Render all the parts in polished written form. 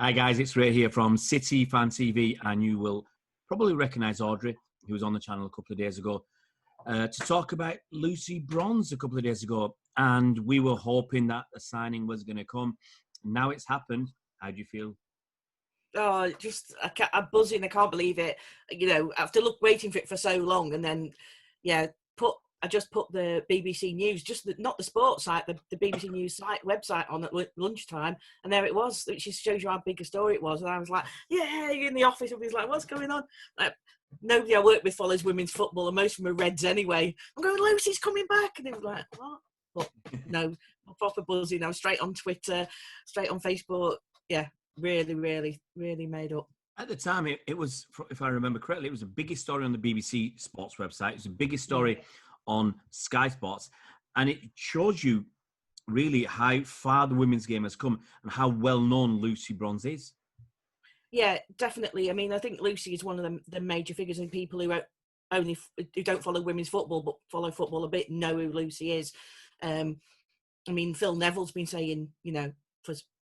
Hi guys, it's Ray here from City Fan TV, and you will probably recognise Audrey, who was on the channel a couple of days ago, to talk about Lucy Bronze a couple of days ago. And we were hoping that a signing was going to come. Now it's happened. How do you feel? Oh, I'm buzzing. I can't believe it. You know, after waiting for it for so long, and then, I just put the BBC News, not the sports site, the BBC News site website on at lunchtime, and there it was. It just shows you how big a story it was. And I was like, yeah, in the office, everybody's like, what's going on? Like, nobody I work with follows women's football, and most of them are Reds anyway. I'm going, Lucy's coming back, and they were like, what? But no, proper buzzing. I was straight on Twitter, straight on Facebook. Yeah. Really, really, really made up. At the time, it was, if I remember correctly, it was the biggest story on the BBC Sports website. It was the biggest story on Sky Sports. And it shows you really how far the women's game has come and how well known Lucy Bronze is. Yeah, definitely. I mean, I think Lucy is one of the major figures, and people who don't follow women's football but follow football a bit know who Lucy is. I mean, Phil Neville's been saying,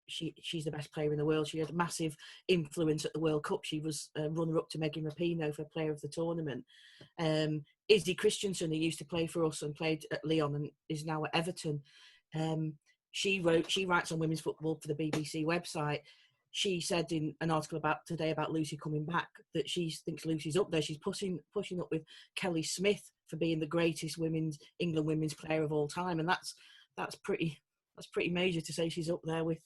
she's the best player in the world. She had a massive influence at the World Cup. She was runner-up to Megan Rapinoe for Player of the Tournament. Izzy Christensen, who used to play for us and played at Lyon and is now at Everton, she writes on women's football for the BBC website. She said in an article today about Lucy coming back that she thinks Lucy's up there. She's pushing up with Kelly Smith for being the greatest England women's player of all time, and that's pretty major to say she's up there with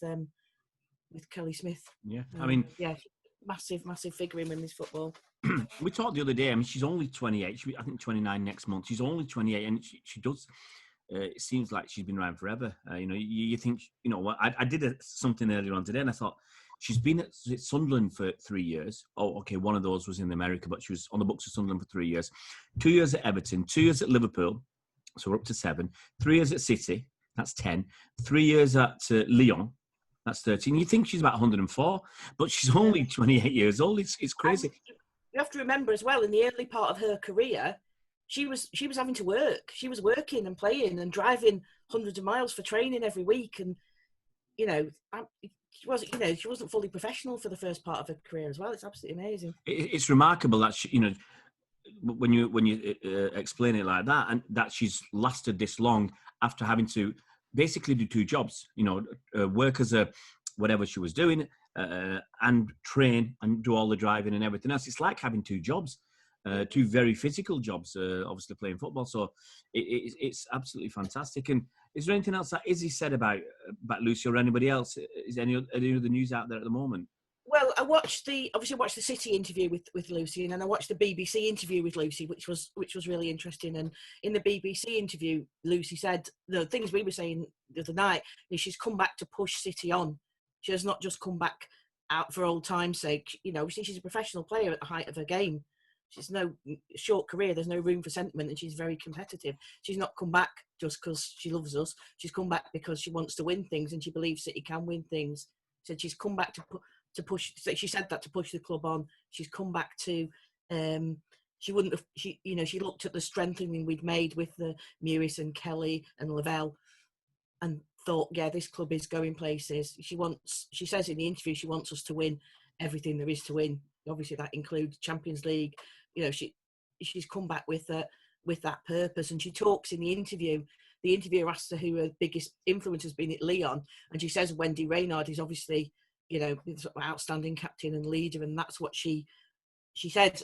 Kelly Smith. Yeah, I mean, massive figure in women's football. We talked the other day. I mean, she's only 28. I think 29 next month. She's only 28, and she does. It seems like she's been around forever. You think, what? I did something earlier on today, and I thought she's been at Sunderland for 3 years. Oh, okay, one of those was in America, but she was on the books of Sunderland for 3 years. 2 years at Everton, 2 years at Liverpool, so we're up to 7. 3 years at City. That's 10. 3 years at Lyon. That's 13. You think she's about 104, but she's only 28 years old. It's crazy. And you have to remember as well, in the early part of her career, she was having to work. She was working and playing and driving hundreds of miles for training every week. And, she wasn't fully professional for the first part of her career as well. It's absolutely amazing. It's remarkable that when you explain it like that, and that she's lasted this long after having to basically do 2 jobs, work as whatever she was doing, and train and do all the driving and everything else. It's like having 2 jobs, 2 very physical jobs, obviously playing football. So it's absolutely fantastic. And is there anything else that Izzy said about Lucy or anybody else? Is any other news out there at the moment? Well, I watched the City interview with Lucy, and then I watched the BBC interview with Lucy, which was really interesting. And in the BBC interview, Lucy said the things we were saying the other night is she's come back to push City on. She has not just come back out for old time's sake. She's a professional player at the height of her game. She's no short career. There's no room for sentiment, and she's very competitive. She's not come back just because she loves us. She's come back because she wants to win things, and she believes City can win things. She said she's come back to push. She said that to push the club on. She's come back to. She wouldn't have. She looked at the strengthening we'd made with the Mewis and Kelly and Lavelle, and thought, yeah, this club is going places. She says in the interview she wants us to win everything there is to win. Obviously, that includes Champions League. She's come back with that purpose, and she talks in the interview. The interviewer asks her who her biggest influence has been at Lyon, and she says Wendy Reynard is obviously, outstanding captain and leader, and that's what she said.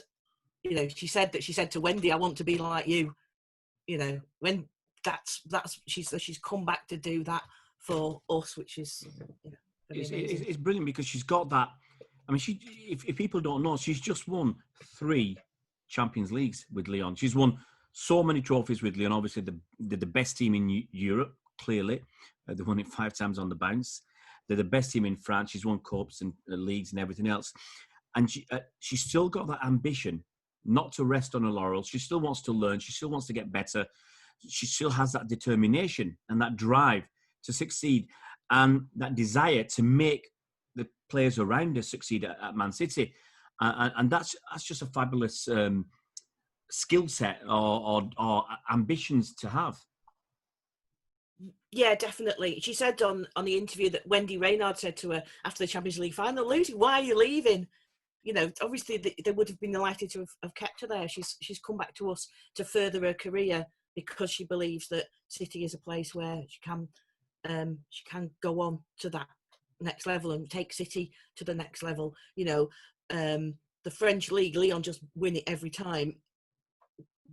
She said to Wendy, "I want to be like you." When she's come back to do that for us, which is it's brilliant because she's got that. I mean, if people don't know, she's just won 3 Champions Leagues with Lyon. She's won so many trophies with Lyon. Obviously, they're the best team in Europe, clearly. They won it 5 times on the bounce. They're the best team in France. She's won cups and leagues and everything else. And she's still got that ambition not to rest on her laurels. She still wants to learn. She still wants to get better. She still has that determination and that drive to succeed and that desire to make the players around her succeed at Man City. And that's just a fabulous skill set or ambitions to have. Yeah, definitely. She said on the interview that Wendy Reynard said to her after the Champions League final, Lucy, why are you leaving? You know, obviously they would have been delighted to have kept her there. She's come back to us to further her career because she believes that City is a place where she can go on to that next level and take City to the next level. You know, the French league, Lyon just win it every time.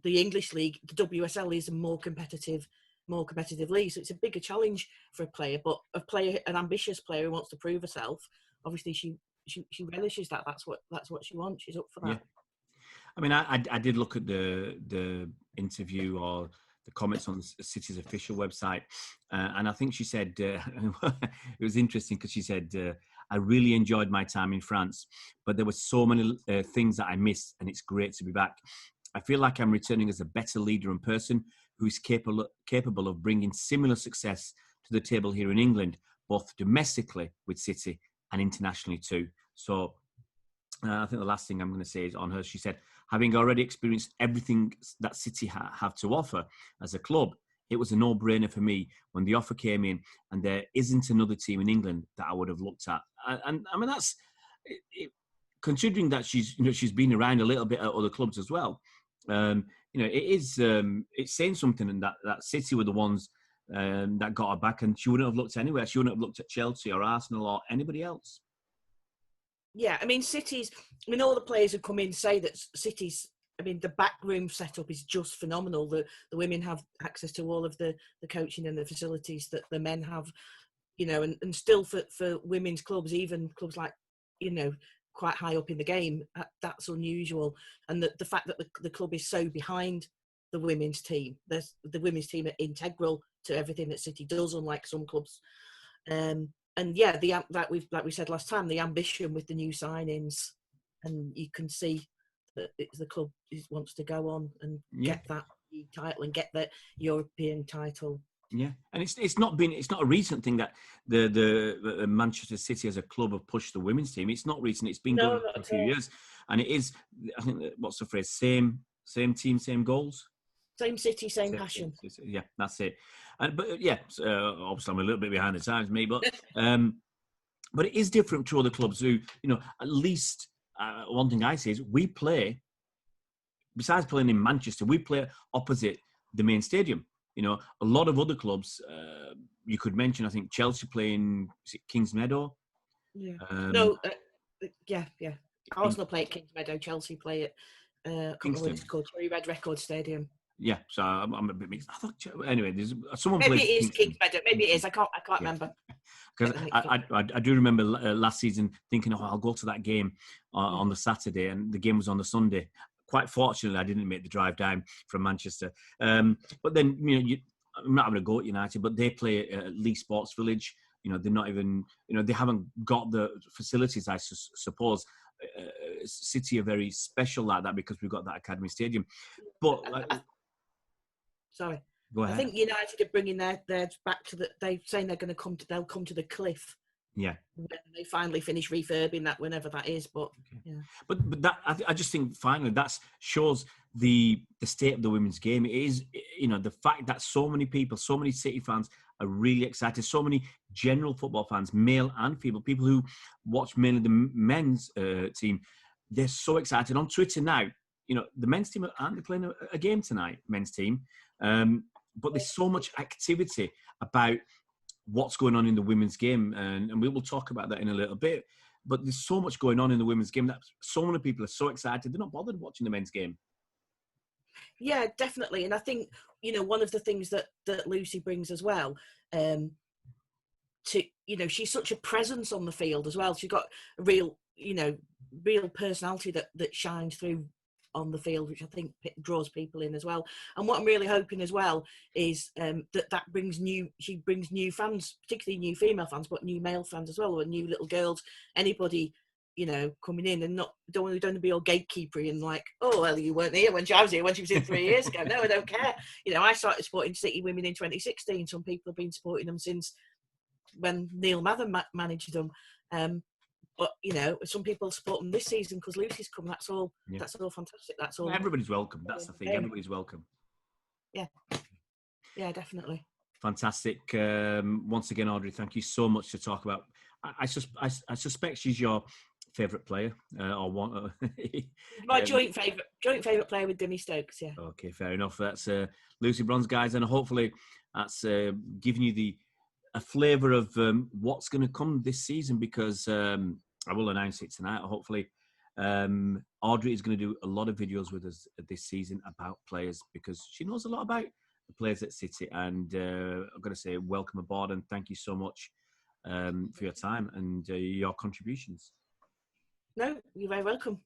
The English league, the WSL, is a more competitive league, so it's a bigger challenge for a player. But an ambitious player who wants to prove herself, obviously she relishes that. That's what she wants. She's up for that. Yeah. I mean, I did look at the interview or the comments on City's official website, and I think she said it was interesting because she said, "I really enjoyed my time in France, but there were so many things that I missed, and it's great to be back. I feel like I'm returning as a better leader and person who is capable of bringing similar success to the table here in England, both domestically with City and internationally too." So I think the last thing I'm going to say is on her. She said, having already experienced everything that City have to offer as a club, it was a no-brainer for me when the offer came in, and there isn't another team in England that I would have looked at. And I mean, that's considering that she's been around a little bit at other clubs as well. It's saying something, and that City were the ones that got her back, and she wouldn't have looked anywhere. She wouldn't have looked at Chelsea or Arsenal or anybody else. Yeah, I mean, all the players who come in say that City's, the backroom setup is just phenomenal. The women have access to all of the coaching and the facilities that the men have, and still for women's clubs, even clubs like, quite high up in the game, that's unusual. And the fact that the club is so behind the women's team, the women's team are integral to everything that City does, unlike some clubs. And yeah, like we said last time, the ambition with the new signings, and you can see that the club wants to go on and get that title and get the European title. Yeah, and it's not a recent thing that the Manchester City as a club have pushed the women's team. It's not recent. It's been going on for a few years, and it is. I think what's the phrase? Same team, same goals. Same city, same passion. Yeah, that's it. But yeah, obviously I'm a little bit behind the times, me, but but it is different to other clubs who, at least one thing I say is we play. Besides playing in Manchester, we play opposite the main stadium. A lot of other clubs you could mention. I think Chelsea playing Kings Meadow. Yeah. Yeah. Arsenal play at Kings Meadow. Chelsea play at I can't remember what it's called. Cherry Red Record Stadium. Yeah, so I'm a bit mixed. I thought anyway. There's someone. Maybe it is Kings Meadow. Maybe it is. I can't remember. Because I do remember last season thinking, I'll go to that game on the Saturday, and the game was on the Sunday. Quite fortunately, I didn't make the drive down from Manchester. But then, I'm not having a go at United, but they play at Lee Sports Village. They're not even, they haven't got the facilities, I suppose. City are very special like that because we've got that academy stadium. But sorry, go ahead. I think United are bringing theirs back to they're saying they'll come to the Cliff. Yeah. When they finally finish refurbing that, whenever that is, but yeah. But that I just think finally that shows the state of the women's game. It is, the fact that so many people, so many City fans are really excited. So many general football fans, male and female, people who watch mainly the men's team, they're so excited on Twitter now. The men's team aren't playing a game tonight, men's team, but there's so much activity about what's going on in the women's game, and we will talk about that in a little bit. But there's so much going on in the women's game that so many people are so excited they're not bothered watching the men's game. Yeah, definitely. And I think one of the things that Lucy brings as well, she's such a presence on the field as well. She's got a real personality that shines through on the field, which I think draws people in as well. And what I'm really hoping as well is that brings she brings new fans, particularly new female fans, but new male fans as well, or new little girls, anybody, coming in, and don't want to be all gatekeepery and like, oh, well, you weren't here when I was here when she was in 3 years ago. No, I don't care. I started supporting City women in 2016. Some people have been supporting them since when Neil Mather managed them. But some people support them this season because Lucy's come. That's all. Yeah. That's all fantastic. That's all. Everybody's welcome. That's the thing. Everybody's welcome. Yeah. Yeah, definitely. Fantastic. Once again, Audrey, thank you so much to talk about. I suspect she's your favourite player, or one. My joint favourite player with Demi Stokes. Yeah. Okay, fair enough. That's Lucy Bronze, guys, and hopefully that's giving you a flavour of what's going to come this season, because I will announce it tonight. Hopefully, Audrey is going to do a lot of videos with us this season about players, because she knows a lot about the players at City. And I've got to say, welcome aboard, and thank you so much for your time and your contributions. No, you're very welcome.